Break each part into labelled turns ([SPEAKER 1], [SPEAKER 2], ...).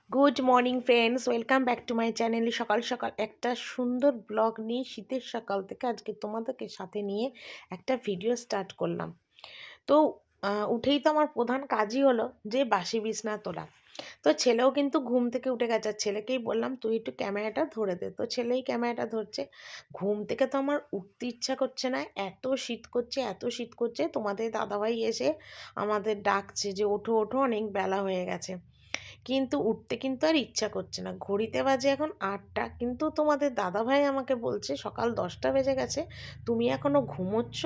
[SPEAKER 1] Good morning friends, welcome back to my চ্যানেলে। সকাল সকাল একটা সুন্দর ব্লগ নিয়ে শীতের সকাল থেকে আজকে তোমাদেরকে সাথে নিয়ে একটা ভিডিও স্টার্ট করলাম। তো উঠেই তো আমার প্রধান কাজই হলো যে বাসি বিছনা তোলা। তো ছেলেও কিন্তু ঘুম থেকে উঠে গেছে, আর ছেলেকেই বললাম তুই একটু ক্যামেরাটা ধরে দে। তো ছেলেই ক্যামেরাটা ধরছে। ঘুম থেকে তো আমার উঠতে ইচ্ছা করছে না, এত শীত করছে, এত শীত করছে। তোমাদের দাদাভাই এসে আমাদের ডাকছে যে ওঠো ওঠো, অনেক বেলা হয়ে গেছে। কিন্তু উঠতে কিন্তু আর ইচ্ছা করছে না। ঘড়িতে বাজে এখন 8টা, কিন্তু তোমাদের দাদাভাই আমাকে বলছে সকাল 10টা বেজে গেছে, তুমি এখনও ঘুমোচ্ছ,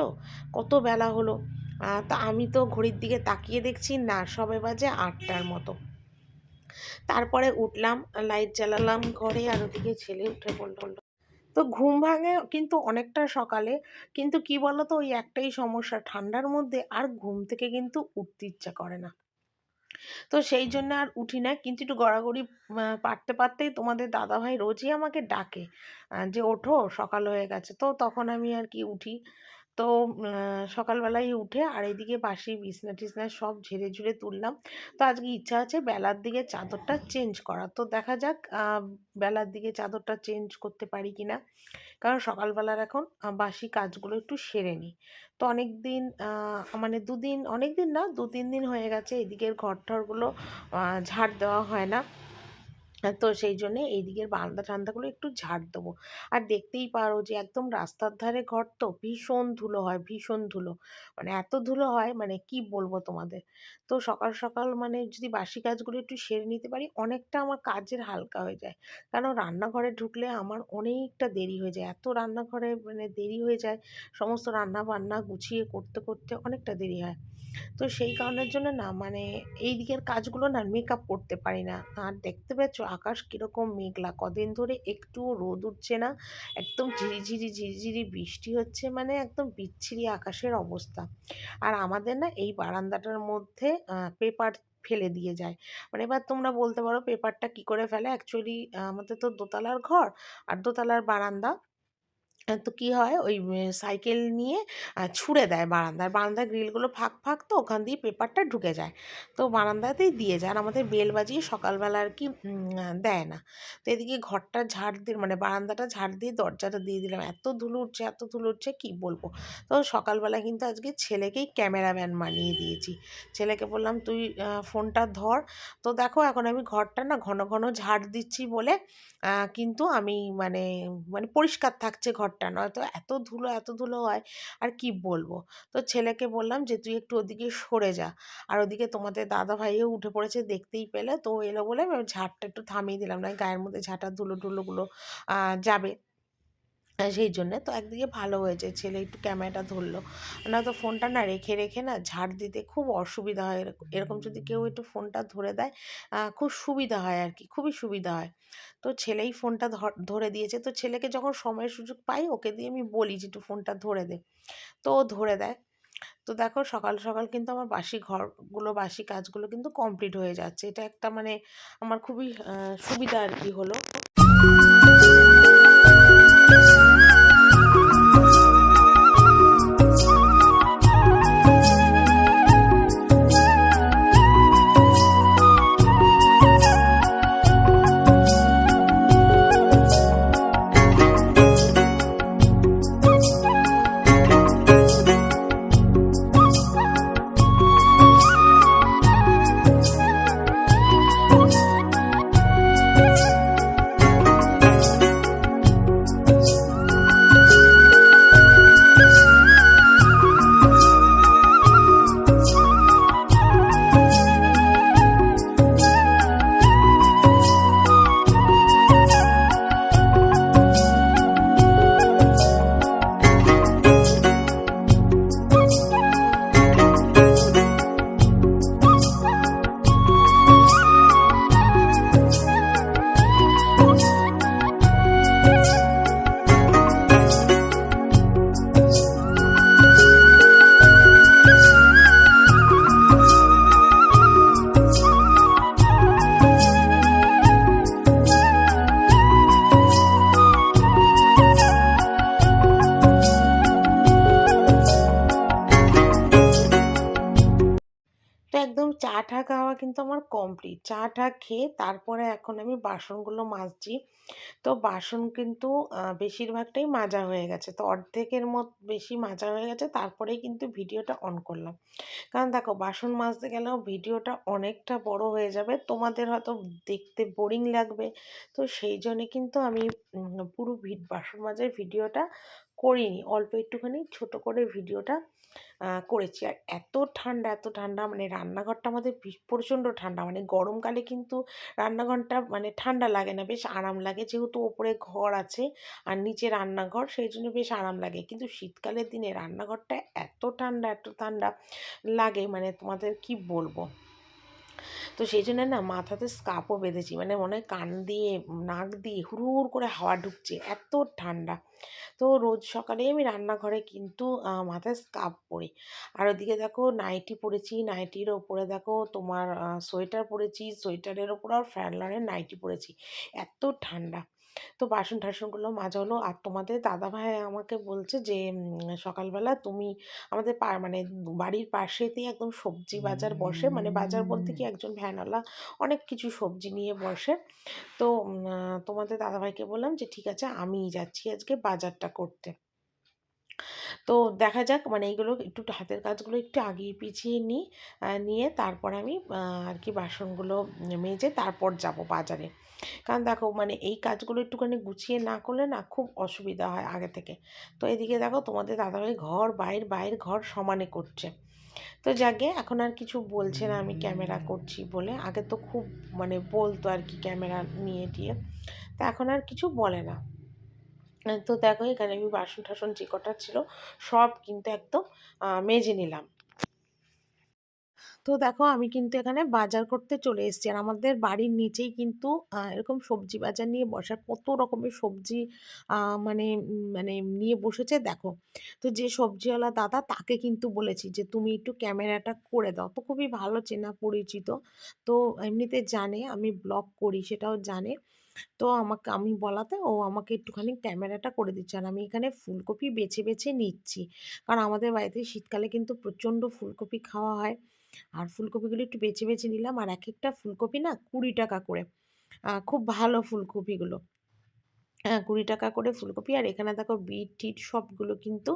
[SPEAKER 1] কত বেলা হলো। তা আমি তো ঘড়ির দিকে তাকিয়ে দেখছি না, সবে বাজে 8টার মতো। তারপরে উঠলাম, লাইট জ্বালালাম ঘরে, আর ওদিকে ছেলে উঠে পড়লো। তো ঘুম ভাঙে কিন্তু অনেকটা সকালে, কিন্তু কি বলো তো, ওই একটাই সমস্যা, ঠান্ডার মধ্যে আর ঘুম থেকে কিন্তু উঠতে ইচ্ছা করে না। তো সেই জন্য আর উঠি না, কিন্তু একটু গড়াগড়ি পারতে পারতেই তোমাদের দাদাভাই রোজই আমাকে ডাকে যে ওঠো, সকাল হয়ে গেছে। তো তখন আমি আর কি উঠি। তো সকালবেলায় উঠে আর এদিকে বাসি বিছনা টিছনা সব ঝেড়ে ঝুড়ে তুললাম। তো আজকে ইচ্ছা আছে বেলার দিকে চাদরটা চেঞ্জ করা, তো দেখা যাক বেলার দিকে চাদরটা চেঞ্জ করতে পারি কিনা। কারণ সকালবেলার এখন বাসি কাজগুলো একটু সেরে নিই। তো অনেক দিন মানে দুদিন, অনেক দিন না, 2-3 দিন হয়ে গেছে এদিকের ঘর টরগুলো ঝাড় দেওয়া হয় না। তো সেই জন্যে এই দিকের বারান্দা টান্দাগুলো একটু ঝাড় দেবো। আর দেখতেই পারো যে একদম রাস্তার ধারে ঘর, তো ভীষণ ধুলো হয়, ভীষণ ধুলো। মানে এত ধুলো হয়, মানে কি বলবো তোমাদের। তো সকাল সকাল মানে যদি বাসি কাজগুলো একটু সেরে নিতে পারি, অনেকটা আমার কাজের হালকা হয়ে যায়। কারণ রান্নাঘরে ঢুকলে আমার অনেকটা দেরি হয়ে যায়, এত রান্নাঘরে মানে দেরি হয়ে যায়, সমস্ত রান্না বান্না গুছিয়ে করতে করতে অনেকটা দেরি হয়। তো সেই কারণের জন্য না, মানে এই দিকের কাজগুলো না মেকআপ করতে পারি না। আর দেখতে পাচ্ছ আকাশ কীরকম মেঘলা, কদিন ধরে একটুও রোদ উঠছে না, একদম ঝিরিঝিরি ঝিরিঝিরি বৃষ্টি হচ্ছে, মানে একদম বিচ্ছিরি আকাশের অবস্থা। আর আমাদের না এই বারান্দাটার মধ্যে পেপার ফেলে দিয়ে যায়। মানে এবার তোমরা বলতে পারো পেপারটা কি করে ফেলে। অ্যাকচুয়ালি আমাদের তো দোতলার ঘর, আর দোতলার বারান্দা। তো কি হয়, ওই সাইকেল নিয়ে ছুঁড়ে দেয় বারান্দায়, বারান্দার গ্রিলগুলো ফাঁক ফাঁক, তো ওখান দিয়ে পেপারটা ঢুকে যায়। তো বারান্দাতেই দিয়ে যায়, আর আমাদের বেল বাজিয়ে সকালবেলা আর কি দেয় না। তো এদিকে ঘরটা ঝাড় দিয়ে, মানে বারান্দাটা ঝাড় দিয়ে দরজাটা দিয়ে দিলাম, এত ধুলো উঠছে, এত ধুলো উঠছে কি বলবো। তো সকালবেলা কিন্তু আজকে ছেলেকেই ক্যামেরাম্যান বানিয়ে দিয়েছি। ছেলেকে বললাম তুই ফোনটা ধর। তো দেখো এখন আমি ঘরটা না ঘন ঘন ঝাড় দিচ্ছি বলে কিন্তু আমি মানে মানে পরিষ্কার থাকছে ঘরটা, নয়তো এত ধুলো, এত ধুলো হয়, আর কি বলবো। তো ছেলেকে বললাম যে তুই একটু ওদিকে সরে যা। আর ওদিকে তোমাদের দাদা ভাইও উঠে পড়েছে, দেখতেই পেলে। তো এলো বলে আমি ঝাড়টা একটু থামিয়ে দিলাম, না গায়ের মধ্যে ঝাঁটা ধুলো টুলোগুলো যাবে। সেই জন্যে তো একদিকে ভালো হয়েছে ছেলে একটু ক্যামেরাটা ধরলো, নয়তো ফোনটা না রেখে রেখে না ঝাড় দিতে খুব অসুবিধা হয়। এরকম এরকম যদি কেউ একটু ফোনটা ধরে দেয় খুব সুবিধা হয় আর কি, খুবই সুবিধা হয়। তো ছেলেই ফোনটা ধরে দিয়েছে। তো ছেলেকে যখন সময় সুযোগ পাই ওকে দিয়ে আমি বলি যে একটু ফোনটা ধরে দে, তো ও ধরে দেয়। তো দেখো সকাল সকাল কিন্তু আমার বাসি ঘরগুলো, বাসি কাজগুলো কিন্তু কমপ্লিট হয়ে যাচ্ছে। এটা একটা মানে আমার খুবই সুবিধা আর কি হলো। কিন্তু আমার কমপ্লিট। চা-টা খেয়ে তারপরে এখন আমি বাসনগুলো মাজছি। তো বাসন কিন্তু বেশিরভাগটাই মাজা হয়ে গেছে। তো অর্ধেকের বেশি মাজা হয়ে গেছে। তারপরেই কিন্তু ভিডিওটা অন করলাম। কারণ দেখো বাসন মাজতে গেলেও ভিডিওটা অনেকটা বড় হয়ে যাবে। তোমাদের হয়তো দেখতে বোরিং লাগবে। তো সেই জন্যে কিন্তু আমি পুরো বাসন মাজার ভিডিওটা করিনি। অল্প একটুখানি ছোট করে ভিডিওটা করেছি। আর এত ঠান্ডা মানে রান্নাঘরটা আমাদের প্রচণ্ড ঠান্ডা। মানে গরমকালে কিন্তু রান্নাঘরটা মানে ঠান্ডা লাগে না, বেশ আরাম লাগে। যেহেতু ওপরে ঘর আছে আর নিচে রান্নাঘর, সেই জন্য বেশ আরাম লাগে। কিন্তু শীতকালের দিনে রান্নাঘরটা এত ঠান্ডা লাগে মানে তোমাদের কি বলবো। তো সেই জন্য না মাথাতে স্কার্ফও বেঁধেছি, মানে মনে হয় কান দিয়ে নাক দিয়ে হুড় হুড় করে হাওয়া ঢুকছে, এত ঠান্ডা। তো রোজ সকালেই আমি রান্নাঘরে কিন্তু মাথায় স্কার্ফ পরি। আর ওদিকে দেখো নাইটি পরেছি, নাইটির ওপরে দেখো তোমার সোয়েটার পরেছি, সোয়েটারের ওপর আর ফ্যানলারের নাইটি পরেছি, এত ঠান্ডা। তো বাসন টাসনগুলো মাজা হলো। আর তোমাদের দাদাভাই আমাকে বলছে যে সকালবেলা তুমি আমাদের মানে বাড়ির পাশেতেই একদম সবজি বাজার বসে, মানে বাজার বলতে কি একজন ভ্যানওয়ালা অনেক কিছু সবজি নিয়ে বসে। তো তোমাদের দাদাভাইকে বললাম যে ঠিক আছে আমিই যাচ্ছি আজকে বাজারটা করতে। তো দেখা যাক, মানে এইগুলো একটু হাতের কাজগুলো একটু আগিয়ে পিছিয়ে নিই, নিয়ে তারপর আমি আর কি বাসনগুলো মেজে তারপর যাব বাজারে। কারণ দেখো মানে এই কাজগুলো একটুখানি গুছিয়ে না করলে না খুব অসুবিধা হয় আগে থেকে। তো এদিকে দেখো তোমাদের দাদাভাই ঘর বাইর ঘর সমানে করছে। তো যাকে এখন আর কিছু বলছে না আমি ক্যামেরা করছি বলে। আগে তো খুব মানে বলতো আর কি ক্যামেরা নিয়ে টিয়ে, তা এখন আর কিছু বলে না। তো দেখো এখানে আমি বাসন টাসন যে কটা ছিল সব কিন্তু একদম মেজে নিলাম। তো দেখো আমি কিন্তু এখানে বাজার করতে চলে এসেছি। আর আমাদের বাড়ির নিচেই কিন্তু এরকম সবজি বাজার নিয়ে বসার, কত রকমের সবজি মানে মানে নিয়ে বসেছে দেখো। তো যে সবজিওয়ালা দাদা তাকে কিন্তু বলেছি যে তুমি একটু ক্যামেরাটা করে দাও। তো খুবই ভালো চেনা পরিচিত। তো এমনিতে জানে আমি ব্লগ করি, সেটাও জানে। তো আমি বলাতে ও আমাকে একটুখানি ক্যামেরাটা করে দিচ্ছে। আর আমি এখানে ফুলকপি বেছে নিচ্ছি। কারণ আমাদের বাড়িতে শীতকালে কিন্তু প্রচণ্ড ফুলকপি খাওয়া হয়। আর ফুলকপিগুলো একটু বেছে নিলাম। আর একেকটা ফুলকপি না 20 টাকা করে। খুব ভালো ফুলকপিগুলো। হ্যাঁ, 20 টাকা করে ফুলকপি। আর এখানে দেখো বিট-টিট সবগুলো কিন্তু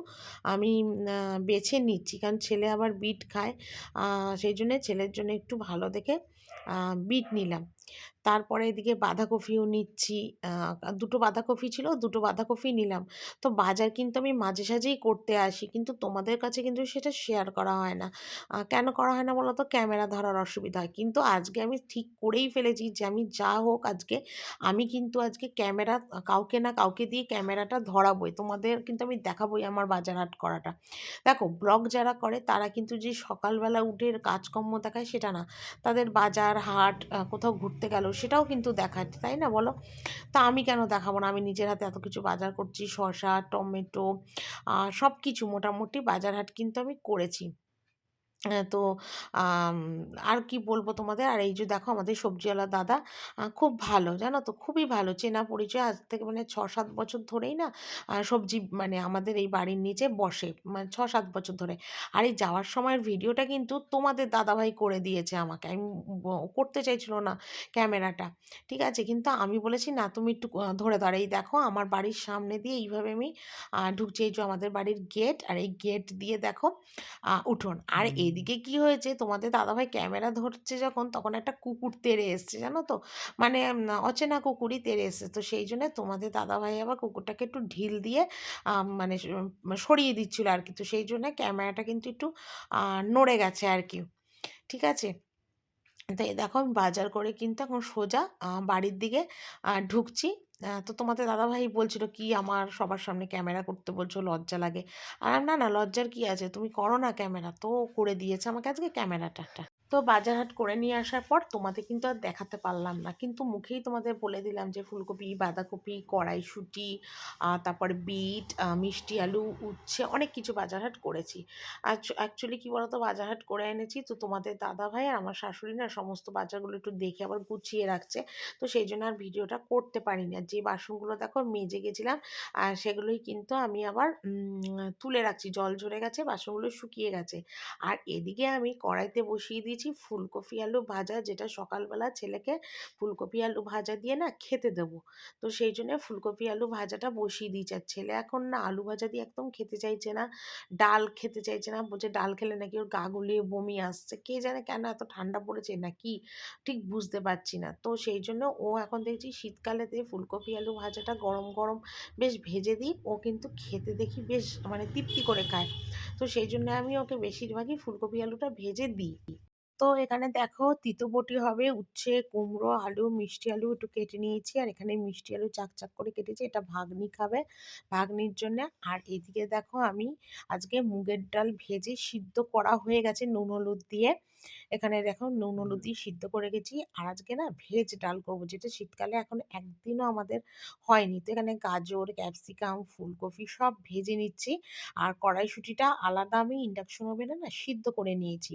[SPEAKER 1] আমি বেছে নিচ্ছি। কারণ ছেলে আবার বিট খায়। সেই জন্যে ছেলের জন্য একটু ভালো দেখে বিট নিলাম। তারপরে এদিকে বাঁধাকপিও নিচ্ছি। ২ টো বাঁধাকপি ছিল, ২ টো বাঁধাকপি নিলাম। তো বাজার কিন্তু আমি মাঝে সাঝেই করতে আসি। কিন্তু তোমাদের কাছে কিন্তু সেটা শেয়ার করা হয় না। কেন করা হয় না বলো তো? ক্যামেরা ধরার অসুবিধা হয়। কিন্তু আজকে আমি ঠিক করেই ফেলেছি যে আমি যা হোক আজকে আমি কিন্তু আজকে ক্যামেরা কাউকে না কাউকে দিয়ে ক্যামেরাটা ধরাবোই। তোমাদের কিন্তু আমি দেখাবোই আমার বাজার হাট করাটা। দেখো ব্লগ যারা করে তারা কিন্তু যে সকালবেলা উঠে কাজকর্ম দেখায় সেটা না। তাদের বাজার হাট কোথাও ঘুরতে গেল সেটাও কিন্তু দেখায়, তাই না বলো? তা আমি কেন দেখাবো না? আমি নিজের হাতে এত কিছু বাজার করছি, শসা, টমেটো সব কিছু মোটামুটি বাজার হাট কিন্তু আমি করেছি। তো আম আর কি বলবো তোমাদের? আর এই যে দেখো আমাদের সবজিওয়ালা দাদা খুব ভালো, জানো তো? খুবই ভালো চেনা পরিচয়। আজ থেকে মানে ৬-৭ বছর ধরেই না সবজি মানে আমাদের এই বাড়ির নিচে বসে। মানে ৬-৭ বছর ধরে। আর এই যাওয়ার সময়ের ভিডিওটা কিন্তু তোমাদের দাদাভাই করে দিয়েছে আমাকে। আমি করতে চাইছিল না ক্যামেরাটা। ঠিক আছে? কিন্তু আমি বলেছি, "না তুমি একটু ধরে দাও।" আর এই দেখো আমার বাড়ির সামনে দিয়ে এইভাবে আমি ঢুকছি। এই যে আমাদের বাড়ির গেট, আর এই গেট দিয়ে দেখো উঠোন। আর এদিকে কি হয়েছে, তোমাদের দাদাভাই ক্যামেরা ধরছে যখন তখন একটা কুকুর তেড়ে এসছে, জানো তো? মানে অচেনা কুকুরই তেড়ে এসছে। তো সেই জন্যে তোমাদের দাদাভাই আবার কুকুরটাকে একটু ঢিল দিয়ে মানে সরিয়ে দিচ্ছিল আর কি। তো সেই জন্যে ক্যামেরাটা কিন্তু একটু নড়ে গেছে আর কি। ঠিক আছে? তো এই দেখো আমি বাজার করে কিন্তু এখন সোজা বাড়ির দিকে ঢুকছি। তো তোমাদের দাদাভাই বলছিল, "কি আমার সবার সামনে ক্যামেরা করতে বলছো, লজ্জা লাগে?" না, না লজ্জার কি আছে? তুমি করো না ক্যামেরা। তো ও করে দিয়েছে আমাকে আজকে ক্যামেরাটা। তো বাজার হাট করে নিয়ে আসার পর তোমাদের কিন্তু আর দেখাতে পারলাম না। কিন্তু মুখেই তোমাদের বলে দিলাম যে ফুলকপি, বাঁধাকপি, কড়াইশুঁটি, তারপরে বিট, মিষ্টি আলু, উচ্ছে অনেক কিছু বাজার হাট করেছি। অ্যাকচুয়ালি কী বলো তো, বাজার হাট করে এনেছি। তো তোমাদের দাদাভাই আর আমার শাশুড়ি না সমস্ত বাজারগুলো একটু দেখে আবার গুছিয়ে রাখছে। তো সেই জন্য আর ভিডিওটা করতে পারিনি। আর যে বাসনগুলো দেখো মেজে গেছিলাম সেগুলোই কিন্তু আমি আবার তুলে রাখছি। জল ঝরে গেছে, বাসনগুলো শুকিয়ে গেছে। আর এদিকে আমি কড়াইতে বসিয়ে দিয়েছি দিয়েছি ফুলকপি আলু ভাজা, যেটা সকালবেলা ছেলেকে ফুলকপি আলু ভাজা দিয়ে না খেতে দেবো। তো সেই জন্য ফুলকপি আলু ভাজাটা বসিয়ে দিয়েছি। আর ছেলে এখন না আলু ভাজা দিয়ে একদম খেতে চাইছে না, ডাল খেতে চাইছে না, বলছে ডাল খেলে নাকি ওর গা গুলিয়ে বমি আসছে। কে জানে কেন এত ঠান্ডা পড়েছে নাকি, ঠিক বুঝতে পারছি না। তো সেই জন্য ও এখন দেখছি শীতকালেতে ফুলকপি আলু ভাজাটা গরম গরম বেশ ভেজে দিই, ও কিন্তু খেতে দেখি বেশ মানে তৃপ্তি করে খায়। তো সেই জন্য আমি ওকে বেশিরভাগই ফুলকপি আলুটা ভেজে দিই। তো এখানে দেখো তিতবটি হবে, উচ্ছে, কুমড়ো, আলু, মিষ্টি আলু একটু কেটে নিয়েছি। আর এখানে মিষ্টি আলু চাক চাক করে কেটেছি, এটা ভাগ্নি খাবে, ভাগ্নির জন্য। আর এদিকে দেখো আমি আজকে মুগের ডাল ভেজে সিদ্ধ করা হয়ে গেছে নুন হলুদ দিয়ে। এখানে দেখো নুন হলুদ দিয়ে সিদ্ধ করে গেছি। আর আজকে না ভেজ ডাল করব, যেটা শীতকালে এখন একদিনও আমাদের হয়নি। তো এখানে গাজর, ক্যাপসিকাম, ফুলকপি সব ভেজে নিচ্ছি। আর কড়াইশুঁটিটা আলাদা আমি ইন্ডাকশন ওভেনে না সিদ্ধ করে নিয়েছি।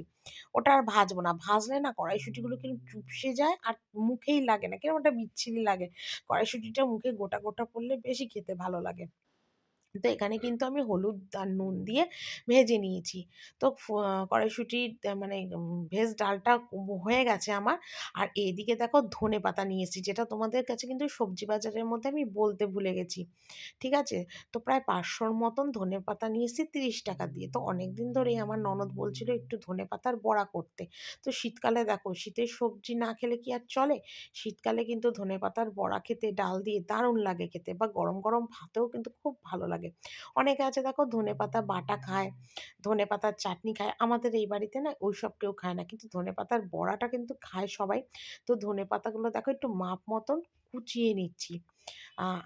[SPEAKER 1] ওটা আর ভাজবো না, ভাজলে না কড়াইশুঁটিগুলো কিন্তু চুপসে যায় আর মুখেই লাগে না, কিরকম একটা বিচ্ছিরি লাগে। কড়াইশুঁটিটা মুখে গোটা গোটা পড়লে বেশি খেতে ভালো লাগে। তো এখানে কিন্তু আমি হলুদ আর নুন দিয়ে ভেজে নিয়েছি। তো কড়াইশুঁটির মানে ভেজ ডালটা হয়ে গেছে আমার। আর এইদিকে দেখো ধনেপাতা নিয়ে এসেছি, যেটা তোমাদের কাছে কিন্তু সবজি বাজারের মধ্যে আমি বলতে ভুলে গেছি। ঠিক আছে? তো প্রায় ৫০০র মতন ধনেপাতা নিয়ে এসেছি ৩০ টাকা দিয়ে। তো অনেকদিন ধরেই আমার ননদ বলছিল একটু ধনেপাতার বড়া করতে। তো শীতকালে দেখো শীতের সবজি না খেলে কি আর চলে? শীতকালে কিন্তু ধনেপাতার বড়া খেতে ডাল দিয়ে দারুণ লাগে খেতে, বা গরম গরম ভাতেও কিন্তু খুব ভালো লাগে। অনেকে আছে দেখো ধনেপাতা বাটা খায়, ধনেপাতার চাটনি খায়। আমাদের এই বাড়িতে না ওইসব কেউ খায় না, কিন্তু ধনেপাতার বড়াটা কিন্তু খায় সবাই। তো ধনেপাতাগুলো দেখো একটু মাপ মতন কুচিয়ে নিচ্ছি।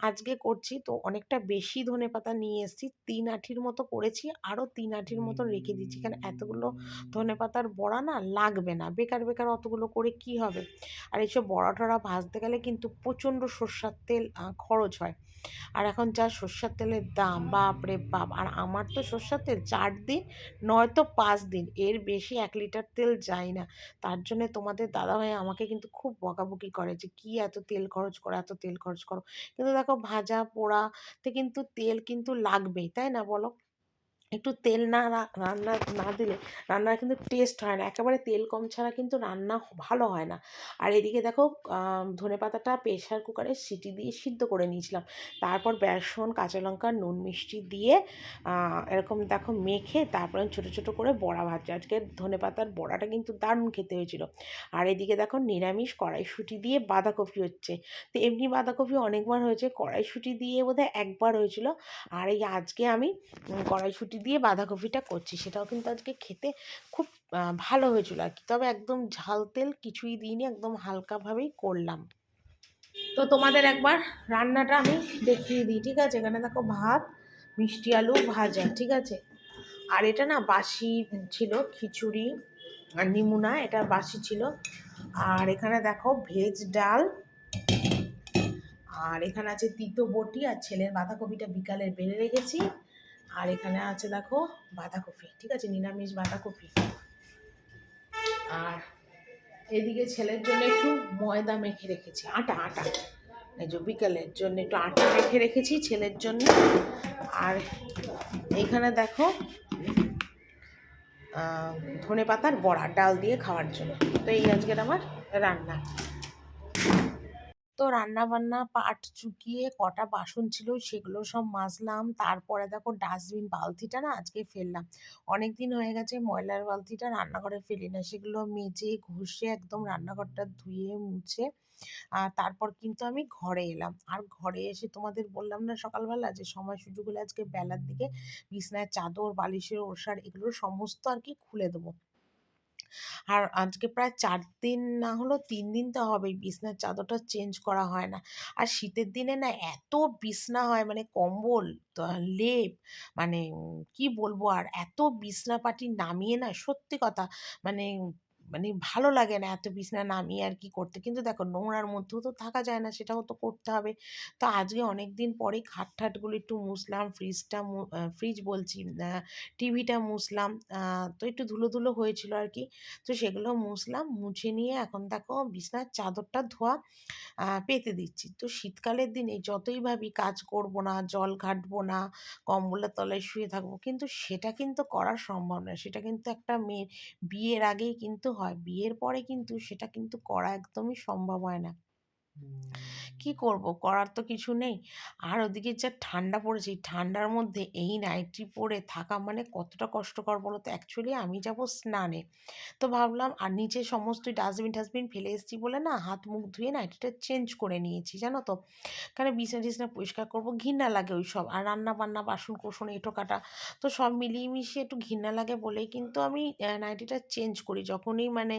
[SPEAKER 1] আজকে করছি তো অনেকটা বেশি ধনেপাতা নিয়ে এসেছি, ৩ আঁটির মতো করেছি, আরও ৩ আঁটির মতন রেখে দিচ্ছি। কারণ এতগুলো ধনেপাতার বড়া না লাগবে না, বেকার বেকার অতগুলো করে কি হবে। আর এইসব বড়া টড়া ভাজতে গেলে কিন্তু প্রচণ্ড সর্ষার তেল খরচ হয়। আর এখন যা সর্ষের তেলের দাম, বাপ রে বাপ! আর আমার তো সর্ষের তেল ৪ দিন নয়তো ৫ দিন, এর বেশি ১ লিটার তেল যায় না। তার জন্যে তোমাদের দাদাভাই আমাকে কিন্তু খুব বকাবকি করে যে কী এত তেল খরচ করো, এত তেল খরচ করো। কিন্তু দেখো ভাজা পোড়াতে কিন্তু তেল কিন্তু লাগবেই, তাই না বলো? একটু তেল না রান্না না দিলে রান্নার কিন্তু টেস্ট হয় না, একেবারে তেল কম ছাড়া কিন্তু রান্না ভালো হয় না। আর এদিকে দেখো ধনেপাতাটা প্রেশার কুকারে সিটি দিয়ে সিদ্ধ করে নিয়েছিলাম। তারপর বেসন, কাঁচা লঙ্কা, নুন মিষ্টি দিয়ে এরকম দেখো মেখে তারপরে ছোটো ছোটো করে বড়া ভাজছি। আজকে ধনেপাতার বড়াটা কিন্তু দারুণ খেতে হয়েছিল। আর এদিকে দেখো নিরামিষ কড়াইশুঁটি দিয়ে বাঁধাকপি হচ্ছে। তো এমনি বাঁধাকপি অনেকবার হয়েছে, কড়াইশুঁটি দিয়ে বোধহয় একবার হয়েছিল। আর এই আজকে আমি কড়াইশুঁটি দিয়ে বাঁধাকপিটা করছি, সেটাও কিন্তু আজকে খেতে খুব ভালো হয়েছিল আর কি। তবে একদম ঝাল তেল কিছুই দিইনি, একদম হালকাভাবেই করলাম। তো তোমাদের একবার রান্নাটা আমি দেখিয়ে দিই, ঠিক আছে? এখানে দেখো ভাত, মিষ্টি আলু ভাজা, ঠিক আছে? আর এটা না বাসি ছিল খিচুড়ি, আর নিমুনা এটা বাসি ছিল। আর এখানে দেখো ভেজ ডাল, আর এখানে আছে তিতো বটি, আর ছেলের বাঁধাকপিটা বিকালে বেড়ে রেখেছি। আর এখানে আছে দেখো বাঁধাকপি, ঠিক আছে? নিরামিষ বাঁধাকপি। আর এদিকে ছেলের জন্য একটু ময়দা মেখে রেখেছি, আটা আটা, এই যে বিকালের জন্য একটু আটা মেখে রেখেছি ছেলের জন্য। আর এখানে দেখো ধনেপাতার বড়া ডাল দিয়ে খাওয়ার জন্য। তো এই আজকের আমার রান্না। তো রান্নাবান্না পাট চুকিয়ে কটা বাসন ছিল সেগুলো সব মাজলাম। তারপরে দেখো ডাস্টবিন বালতিটা না আজকে ফেললাম। অনেক দিন হয়ে গেছে ময়লার বালতিটা রান্নাঘরে ফেলি না, সেগুলো মেজে ঘষে একদম রান্নাঘরটা ধুয়ে মুছে তারপর কিন্তু আমি ঘরে এলাম। আর ঘরে এসে তোমাদের বললাম না সকালবেলা যে সময় সুযোগ হলে আজকে বেলার দিকে বিছনায় চাদর, বালিশের ওষার এগুলো সমস্ত আর কি খুলে দেবো। আর আজকে প্রায় ৪ দিন না হলেও ৩ দিন তো হবেই বিছানার চাদরটা চেঞ্জ করা হয় না। আর শীতের দিনে না এত বিছনা হয়, মানে কম্বল, লেপ, মানে কি বলবো আর, এত বিছনাপাটি নামিয়ে না সত্যি কথা মানে মানে ভালো লাগে না এত বিছনা নামিয়ে আর কি করতে। কিন্তু দেখো নোংরার মধ্যেও তো থাকা যায় না, সেটাও তো করতে হবে। তো আজকে অনেকদিন পরেই খাট-ঠাটগুলো একটু মুছলাম, ফ্রিজ বলছি, টিভিটা মুছলাম। তো একটু ধুলো ধুলো হয়েছিল আর কি। তো সেগুলো মুছলাম, মুছে নিয়ে এখন দেখো বিছানার চাদরটা ধোয়া পেতে দিচ্ছি। তো শীতকালের দিনে যতই ভাবি কাজ করব না, জল ঘাঁটবো না, কম্বলের তলায় শুয়ে থাকবো, কিন্তু সেটা কিন্তু করা সম্ভব নয়। সেটা কিন্তু একটা মেয়ের বিয়ের আগেই কিন্তু হয়, বিয়ের পরে কিন্তু সেটা কিন্তু করা একদমই সম্ভব হয় না। কি করব? করার তো কিছু নেই। আর ওদিকে যা ঠান্ডা পড়েছে, এই ঠান্ডার মধ্যে এই নাইটি পরে থাকা মানে কতটা কষ্টকর বলো তো? অ্যাকচুয়ালি আমি যাব স্নানে। তো ভাবলাম, আর নিচে সমস্ত ডাস্টবিন ফেলে এসেছি বলে না হাত মুখ ধুয়ে নাইটিটা চেঞ্জ করে নিয়েছি, জানো তো? কারণ বিছানা পরিষ্কার করব, ঘৃণা লাগে ওইসব। আর রান্না-বান্না, বাসন-কোসন, এঁটো-কাটা, তো সব মিলিয়ে মিশিয়ে একটু ঘৃণা লাগে বলেই কিন্তু আমি নাইটিটা চেঞ্জ করি। যখনই মানে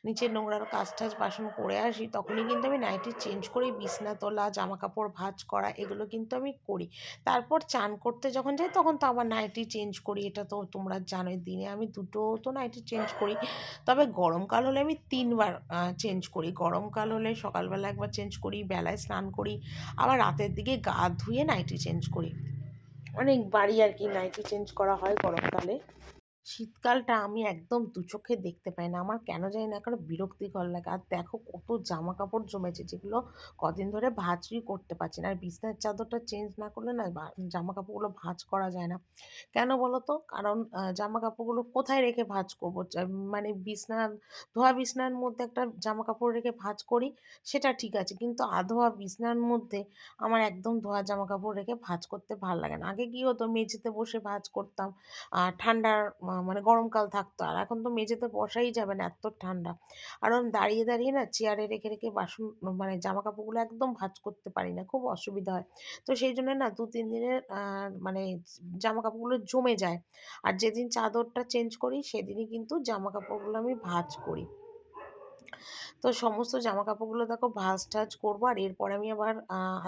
[SPEAKER 1] নিচে নোংরার কাজ-টাজ বাসন করে আসি, তখনই কিন্তু আমি নাইটি চেঞ্জ করি। বিছনা তোলা, জামাকাপড় ভাঁজ করা, এগুলো কিন্তু আমি করি। তারপর চান করতে যখন যাই, তখন তো আবার নাইটি চেঞ্জ করি। এটা তো তোমরা জানোই, দিনে আমি ২ টো তো নাইটি চেঞ্জ করি। তবে গরমকাল হলে আমি ৩ বার চেঞ্জ করি। গরমকাল হলে সকালবেলা একবার চেঞ্জ করি, বেলায় স্নান করি, আবার রাতের দিকে গা ধুয়ে নাইটি চেঞ্জ করি। অনেকবারই আর কি নাইটি চেঞ্জ করা হয় গরমকালে। শীতকালটা আমি একদম দু চোখে দেখতে পাই না। আমার কেন জানি না একটা বিরক্তিকর লাগে। আর দেখো কত জামাকাপড় জমেছে, যেগুলো কদিন ধরে ভাঁজই করতে পারছি না। আর বিছানার চাদরটা চেঞ্জ না করলে না জামাকাপড়গুলো ভাঁজ করা যায় না। কেন বলো তো? কারণ জামাকাপড়গুলো কোথায় রেখে ভাঁজ করব? মানে ধোয়া বিছানার মধ্যে একটা জামাকাপড় রেখে ভাঁজ করি, সেটা ঠিক আছে। কিন্তু আধোয়া বিছানার মধ্যে আমার একদম ধোয়া জামাকাপড় রেখে ভাঁজ করতে ভাল লাগে না। আগে কি হতো, মেঝেতে বসে ভাঁজ করতাম। ঠান্ডার মানে গরমকাল থাকতো। আর এখন তো মেঝেতে বসাই যাবে না, এত ঠান্ডা। কারণ দাঁড়িয়ে না চেয়ারে রেখে বাসন মানে জামাকাপড়গুলো একদম ভাঁজ করতে পারি না। খুব অসুবিধা হয়। তো সেই জন্য না ২-৩ দিনের মানে জামাকাপড়গুলো জমে যায়। আর যেদিন চাদরটা চেঞ্জ করি সেদিনই কিন্তু জামাকাপড়গুলো আমি ভাঁজ করি। তো সমস্ত জামাকাপড়গুলো দেখো ভাঁজ-টাজ করবো। আর এরপরে আমি আবার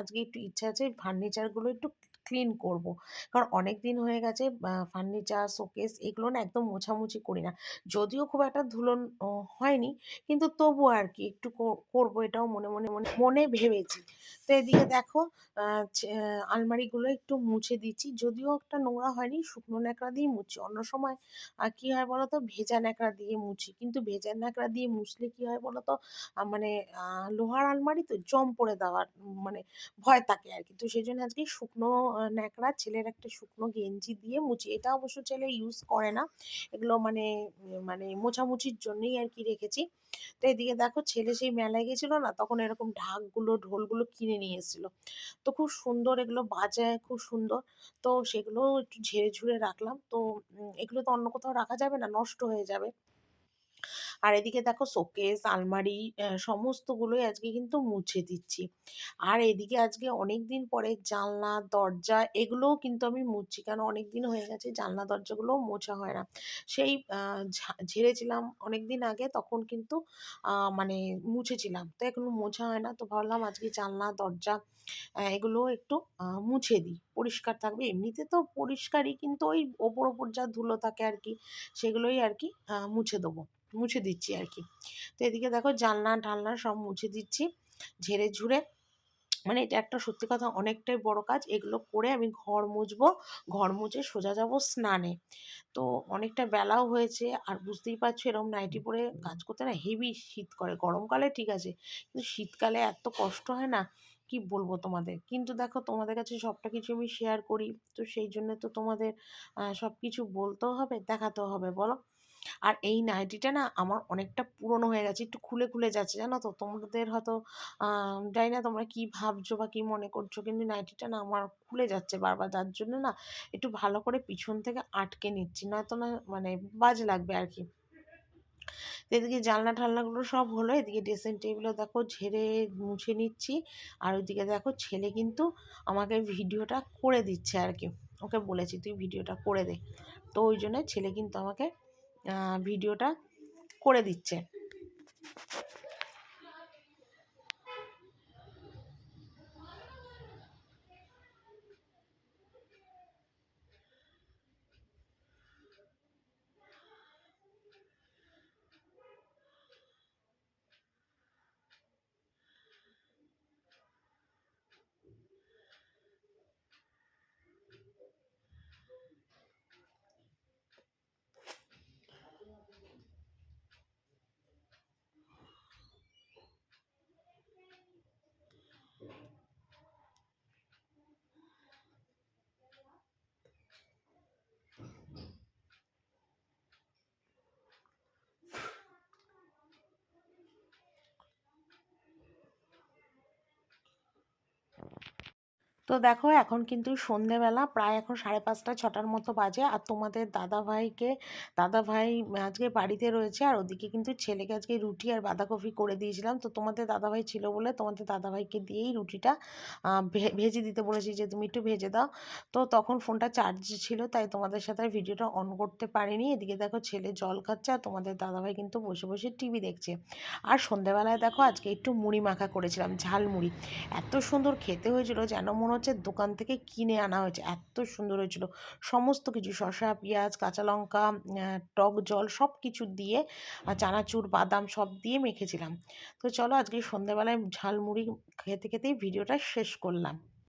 [SPEAKER 1] আজকে একটু ইচ্ছা আছে ফার্নিচারগুলো একটু ক্লিন করব। কারণ অনেক দিন হয়ে গেছে ফার্নিচার, শোকেস এগুলো না একদম মোছামুছি করি না। যদিও খুব একটা ধুলো হয়নি, কিন্তু তবুও আর কি একটু করবো, এটাও মনে ভেবেছি। তো এদিকে দেখো আ ছে আলমারিগুলো একটু মুছে দিচ্ছি। যদিও একটা নোংরা হয়নি, শুকনো ন্যাকড়া দিয়ে মুছছি। অন্য সময় কি হয় বলো তো? ভেজা ন্যাকড়া দিয়ে মুছি। কিন্তু ভেজা ন্যাকড়া দিয়ে মুছলে কি হয় বলো তো? মানে আ লোহার আলমারি তো জং পড়ে যাওয়ার মানে ভয় থাকে আরকি। তো সেজন্য আজকে শুকনো ন্যাকড়া, ছেলের একটা শুকনো গেঞ্জি দিয়ে মুছি। এটা অবশ্য ছেলে ইউজ করে না। এগুলো মানে মোছামুছির জন্যই আরকি রেখেছি। তো এদিকে দেখো ছেলে সেই মেলায় গেছিল না? তখন এরকম ঢাকগুলো, ঢোলগুলো কিনে নিয়ে এসেছিল। তো খুব সুন্দর, এগুলো বাজায় খুব সুন্দর। তো সেগুলোও একটু ঝেড়ে-ঝুড়ে রাখলাম। তো এগুলো তো অন্য কোথাও রাখা যাবে না, নষ্ট হয়ে যাবে। আর এদিকে দেখো শোকেস, আলমারি সমস্তগুলোই আজকে কিন্তু মুছে দিচ্ছি। আর এদিকে আজকে অনেকদিন পরে জানলা, দরজা এগুলোও কিন্তু আমি মুছছি। কেন অনেকদিন হয়ে গেছে জানলা দরজাগুলোও মোছা হয় না। সেই ঝেড়েছিলাম অনেকদিন আগে, তখন কিন্তু মানে মুছেছিলাম। তো এখনো মোছা হয় না। তো ভাবলাম আজকে জানলা, দরজা এগুলোও একটু মুছে দিই। পরিষ্কার থাকবে। এমনিতে তো পরিষ্কারই, কিন্তু ওই ওপর যা ধুলো থাকে আরকি, সেগুলোই আরকি মুছে দেবো। মুছে দিচ্ছি আরকি। তো এদিকে দেখো জানলা-টালনা সব মুছে দিচ্ছি ঝেড়ে-ঝুড়ে। মানে এটা একটা সত্যি কথা অনেকটাই বড় কাজ। এগুলো করে আমি ঘর মুছবো। ঘর মুছে সোজা যাবো স্নানে। তো অনেকটা বেলাও হয়েছে। আর বুঝতেই পারছো এরকম নাইটি পরে কাজ করতে না হেভি শীত করে। গরমকালে ঠিক আছে। কিন্তু শীতকালে এত কষ্ট হয় না, কি বলবো তোমাদের। কিন্তু দেখো তোমাদের কাছে সবটা কিছু আমি শেয়ার করি। তো সেই জন্য তো তোমাদের সবকিছু বলতেও হবে, দেখাতেও হবে বলো? আর এই নাইটিটা না আমার অনেকটা পুরনো হয়ে গেছে। একটু খুলে যাচ্ছে, জানো তো? তোমাদের হয়তো আ জানি না তোমরা কি ভাবছো বা কি মনে করছো, কিন্তু নাইটিটা না আমার খুলে যাচ্ছে বারবার। যার জন্য না একটু ভালো করে পিছন থেকে আটকে নিচ্ছি। নয়তো না মানে বাজে লাগবে আরকি। তো এদিকে জানলা-টালনাগুলো সব হলো। এদিকে ড্রেসিং টেবিলও দেখো ঝেড়ে মুছে নিচ্ছি। আর ওইদিকে দেখো ছেলে কিন্তু আমাকে ভিডিওটা করে দিচ্ছে আরকি। ওকে বলেছি, "তুই ভিডিওটা করে দে।" তো ওই জন্য ছেলে কিন্তু আমাকে ভিডিওটা করে দিচ্ছে। তো দেখো এখন কিন্তু সন্ধেবেলা প্রায় এখন 5:30 6টার মতো বাজে, আর তোমাদের দাদাভাই আজকে বাড়িতে রয়েছে, আর ওদিকে কিন্তু ছেলেকে আজকে রুটি আর বাঁধাকপি করে দিয়েছিলাম। তো তোমাদের দাদাভাই ছিল বলে তোমাদের দাদাভাইকে দিয়েই রুটিটা ভেজে দিতে বলেছি যে তুমি একটু ভেজে দাও। তো তখন ফোনটা চার্জে ছিল, তাই তোমাদের সাথে আর ভিডিওটা অন করতে পারিনি। এদিকে দেখো ছেলে জল খাচ্ছে আর তোমাদের দাদাভাই কিন্তু বসে বসে টিভি দেখছে। আর সন্ধেবেলায় দেখো আজকে একটু মুড়ি মাখা করেছিলাম, ঝাল মুড়ি। এত সুন্দর খেতে হয়েছিল যেন মনে হচ্ছে দোকান থেকে কিনে আনা হয়েছে, এত সুন্দর হয়েছিল। সমস্ত কিছু শসা, পেঁয়াজ, কাঁচা লঙ্কা, টক জল সব কিছু দিয়ে, চানাচুর, বাদাম সব দিয়ে মেখেছিলাম। তো চলো আজকে সন্ধ্যেবেলায় ঝালমুড়ি খেতে খেতেই ভিডিওটা শেষ করলাম।